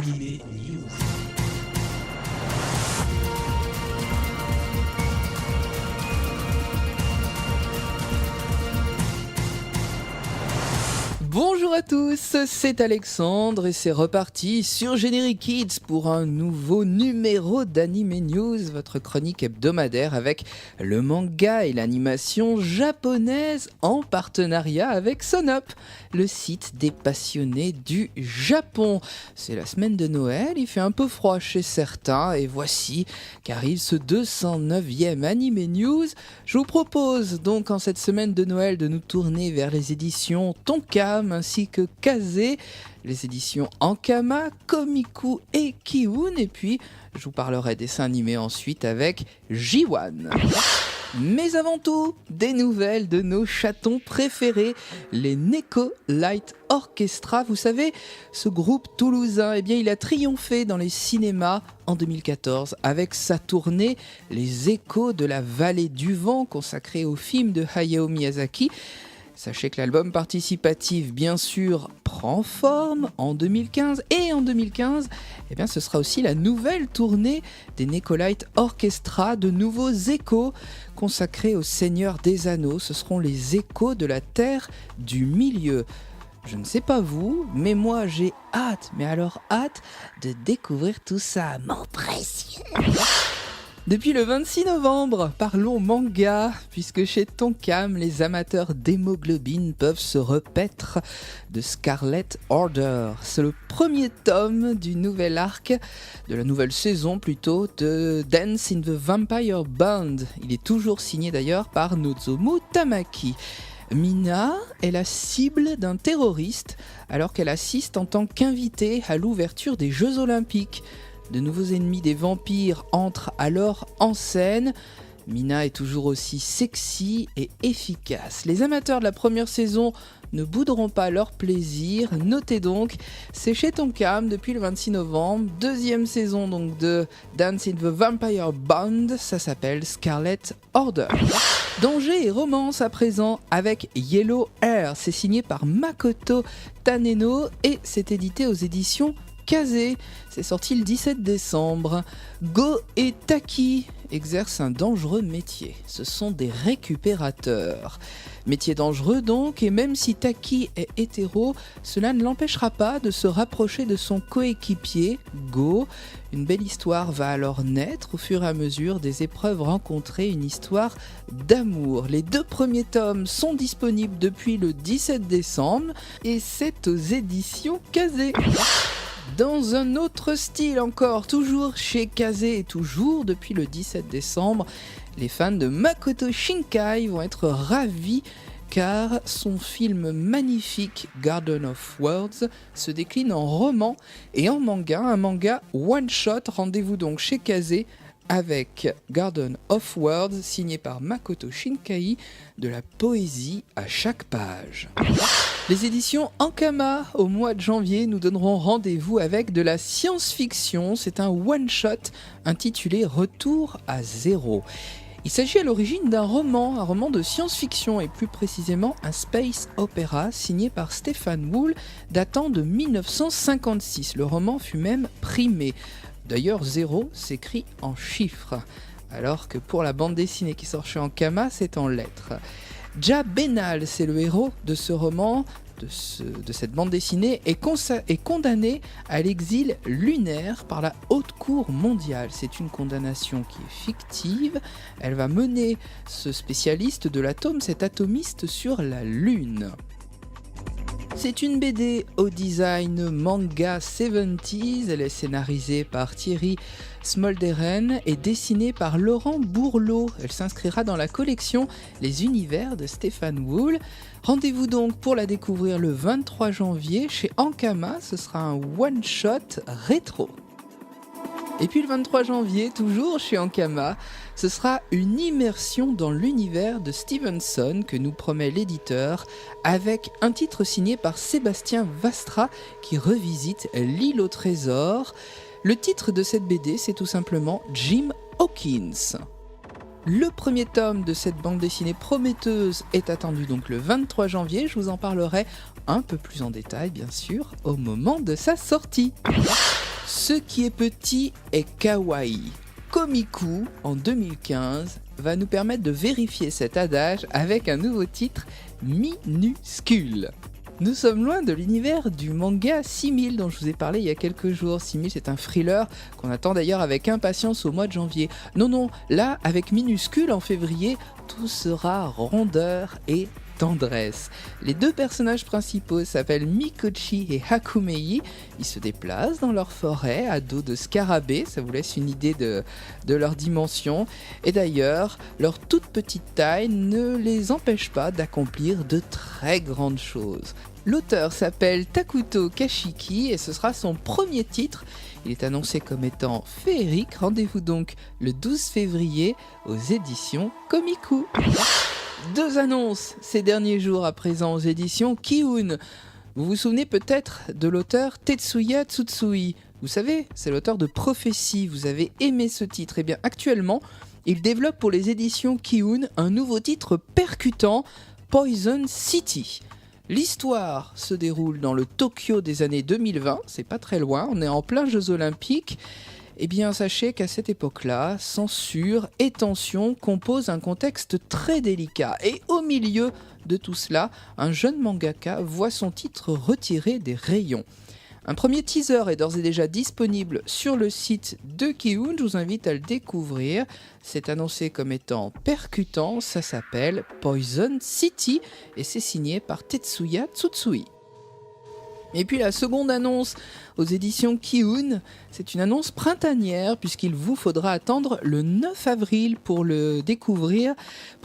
Anime News. Bonjour à tous, c'est Alexandre et c'est reparti sur Generic Kids pour un nouveau numéro d'Anime News, votre chronique hebdomadaire avec le manga et l'animation japonaise en partenariat avec Sonop, le site des passionnés du Japon. C'est la semaine de Noël, il fait un peu froid chez certains et voici qu'arrive ce 209e Anime News. Je vous propose donc en cette semaine de Noël de nous tourner vers les éditions Tonkam ainsi que Kazé, les éditions Ankama, Komiku et Kiun, et puis je vous parlerai dessin animé ensuite avec J1. Mais avant tout, des nouvelles de nos chatons préférés, les Neko Light Orchestra. Vous savez, ce groupe toulousain, eh bien, il a triomphé dans les cinémas en 2014 avec sa tournée Les Échos de la Vallée du Vent, consacrée au film de Hayao Miyazaki. Sachez que l'album participatif, bien sûr, prend forme en 2015. Et en 2015, eh bien, ce sera aussi la nouvelle tournée des Neko Light Orchestra, de nouveaux échos consacrés au Seigneur des Anneaux. Ce seront les échos de la Terre du Milieu. Je ne sais pas vous, mais moi j'ai hâte, mais alors hâte de découvrir tout ça, mon précieux. Depuis le 26 novembre, parlons manga, puisque chez Tonkam, les amateurs d'hémoglobine peuvent se repaître de Scarlet Order. C'est le premier tome du nouvel arc, de la nouvelle saison plutôt, de Dance in the Vampire Band. Il est toujours signé d'ailleurs par Nozomu Tamaki. Mina est la cible d'un terroriste alors qu'elle assiste en tant qu'invitée à l'ouverture des Jeux Olympiques. De nouveaux ennemis des vampires entrent alors en scène. Mina est toujours aussi sexy et efficace. Les amateurs de la première saison ne bouderont pas leur plaisir. Notez donc, c'est chez Tonkam depuis le 26 novembre. Deuxième saison donc de Dance in the Vampire Band, ça s'appelle Scarlet Order. Danger et romance à présent avec Yellow Hair. C'est signé par Makoto Taneno et c'est édité aux éditions Kazé, c'est sorti le 17 décembre. Go et Taki exercent un dangereux métier. Ce sont des récupérateurs. Métier dangereux donc, et même si Taki est hétéro, cela ne l'empêchera pas de se rapprocher de son coéquipier, Go. Une belle histoire va alors naître au fur et à mesure des épreuves rencontrées, une histoire d'amour. Les 2 premiers tomes sont disponibles depuis le 17 décembre et c'est aux éditions Kazé. Dans un autre style encore, toujours chez Kazé et toujours depuis le 17 décembre, les fans de Makoto Shinkai vont être ravis car son film magnifique Garden of Words se décline en roman et en manga, un manga one-shot. Rendez-vous donc chez Kazé avec Garden of Words signé par Makoto Shinkai, de la poésie à chaque page. Les éditions Ankama, au mois de janvier, nous donneront rendez-vous avec de la science-fiction. C'est un one-shot intitulé Retour à zéro. Il s'agit à l'origine d'un roman de science-fiction et plus précisément un space opéra signé par Stephen Wool datant de 1956. Le roman fut même primé. D'ailleurs, 0 s'écrit en chiffres, alors que pour la bande dessinée qui sort chez Ankama, c'est en lettres. Ja Benal, c'est le héros de ce roman, de cette bande dessinée, est condamné à l'exil lunaire par la Haute Cour mondiale. C'est une condamnation qui est fictive. Elle va mener ce spécialiste de l'atome, cet atomiste, sur la Lune. C'est une BD au design manga 70s, elle est scénarisée par Thierry Smolderen et dessinée par Laurent Bourlot. Elle s'inscrira dans la collection Les Univers de Stephen Wool. Rendez-vous donc pour la découvrir le 23 janvier chez Ankama, ce sera un one-shot rétro. Et puis le 23 janvier, toujours chez Ankama, ce sera une immersion dans l'univers de Stevenson que nous promet l'éditeur, avec un titre signé par Sébastien Vastra qui revisite l'île au trésor. Le titre de cette BD, c'est tout simplement Jim Hawkins. Le premier tome de cette bande dessinée prometteuse est attendu donc le 23 janvier. Je vous en parlerai un peu plus en détail, bien sûr, au moment de sa sortie. Ce qui est petit est kawaii. Komiku, en 2015, va nous permettre de vérifier cet adage avec un nouveau titre, Minuscule. Nous sommes loin de l'univers du manga 6000 dont je vous ai parlé il y a quelques jours. 6000, c'est un thriller qu'on attend d'ailleurs avec impatience au mois de janvier. Non, là, avec Minuscule en février, tout sera rondeur et tendresse. Les deux personnages principaux s'appellent Mikochi et Hakumei. Ils se déplacent dans leur forêt à dos de scarabées, ça vous laisse une idée de leur dimension. Et d'ailleurs, leur toute petite taille ne les empêche pas d'accomplir de très grandes choses. L'auteur s'appelle Takuto Kashiki et ce sera son premier titre. Il est annoncé comme étant féerique. Rendez-vous donc le 12 février aux éditions Komiku. Deux annonces ces derniers jours à présent aux éditions Kiun. Vous vous souvenez peut-être de l'auteur Tetsuya Tsutsui. Vous savez, c'est l'auteur de Prophétie. Vous avez aimé ce titre. Eh bien, actuellement, il développe pour les éditions Kiun un nouveau titre percutant, Poison City. L'histoire se déroule dans le Tokyo des années 2020. C'est pas très loin. On est en plein Jeux Olympiques. Eh bien, sachez qu'à cette époque-là, censure et tension composent un contexte très délicat. Et au milieu de tout cela, un jeune mangaka voit son titre retiré des rayons. Un premier teaser est d'ores et déjà disponible sur le site de Kiun. Je vous invite à le découvrir. C'est annoncé comme étant percutant. Ça s'appelle Poison City et c'est signé par Tetsuya Tsutsui. Et puis la seconde annonce aux éditions Kiun, c'est une annonce printanière puisqu'il vous faudra attendre le 9 avril pour le découvrir,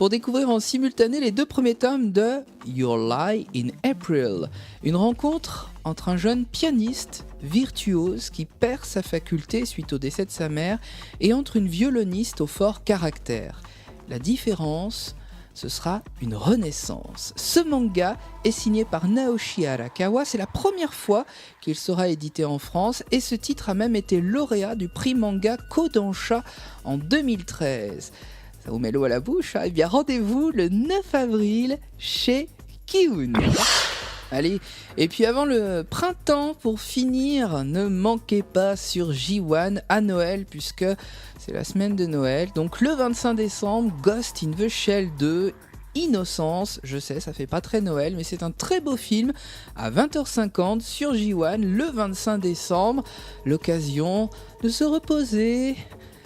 en simultané les deux premiers tomes de Your Lie in April. Une rencontre entre un jeune pianiste virtuose qui perd sa faculté suite au décès de sa mère et entre une violoniste au fort caractère. La différence, ce sera une renaissance. Ce manga est signé par Naoshi Arakawa, c'est la première fois qu'il sera édité en France et ce titre a même été lauréat du prix manga Kodansha en 2013. Ça vous met l'eau à la bouche, hein? Eh bien rendez-vous le 9 avril chez Kiun. Allez, et puis avant le printemps, pour finir, ne manquez pas sur J1 à Noël, puisque c'est la semaine de Noël. Donc le 25 décembre, Ghost in the Shell 2, Innocence. Je sais, ça fait pas très Noël, mais c'est un très beau film à 20h50 sur J1 le 25 décembre. L'occasion de se reposer,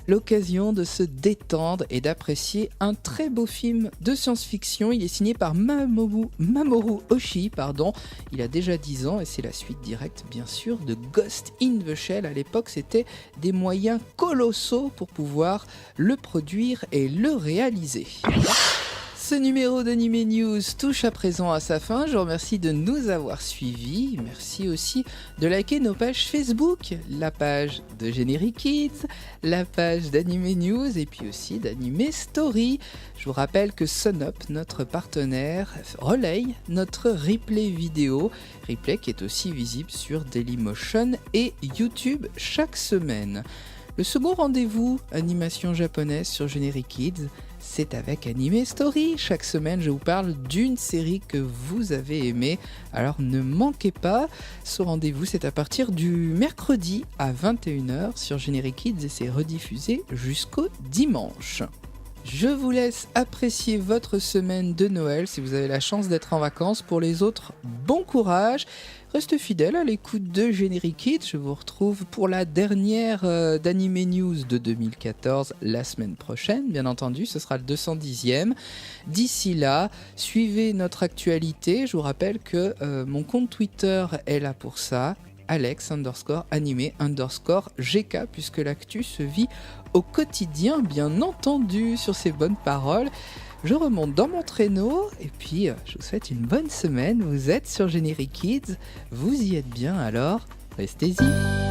l'occasion de se détendre et d'apprécier un très beau film de science-fiction. Il est signé par Mamoru Oshii, Il a déjà 10 ans et c'est la suite directe, bien sûr, de Ghost in the Shell. À l'époque, c'était des moyens colossaux pour pouvoir le produire et le réaliser. Ce numéro d'Anime News touche à présent à sa fin. Je vous remercie de nous avoir suivis. Merci aussi de liker nos pages Facebook, la page de Générique Kids, la page d'Anime News et puis aussi d'Anime Story. Je vous rappelle que Sunup, notre partenaire, relaye notre replay vidéo. Replay qui est aussi visible sur Dailymotion et YouTube chaque semaine. Le second rendez-vous animation japonaise sur Générique Kids, c'est avec Anime Story. Chaque semaine, je vous parle d'une série que vous avez aimée. Alors ne manquez pas, ce rendez-vous, c'est à partir du mercredi à 21h sur Générique Kids et c'est rediffusé jusqu'au dimanche. Je vous laisse apprécier votre semaine de Noël si vous avez la chance d'être en vacances. Pour les autres, bon courage. Restez fidèles à l'écoute de Générique Kids. Je vous retrouve pour la dernière d'Anime News de 2014 la semaine prochaine. Bien entendu, ce sera le 210e. D'ici là, suivez notre actualité. Je vous rappelle que mon compte Twitter est là pour ça. Alex_anime_GK puisque l'actu se vit au quotidien, bien entendu, sur ces bonnes paroles. Je remonte dans mon traîneau et puis je vous souhaite une bonne semaine. Vous êtes sur Générique Kids, vous y êtes bien alors, restez-y.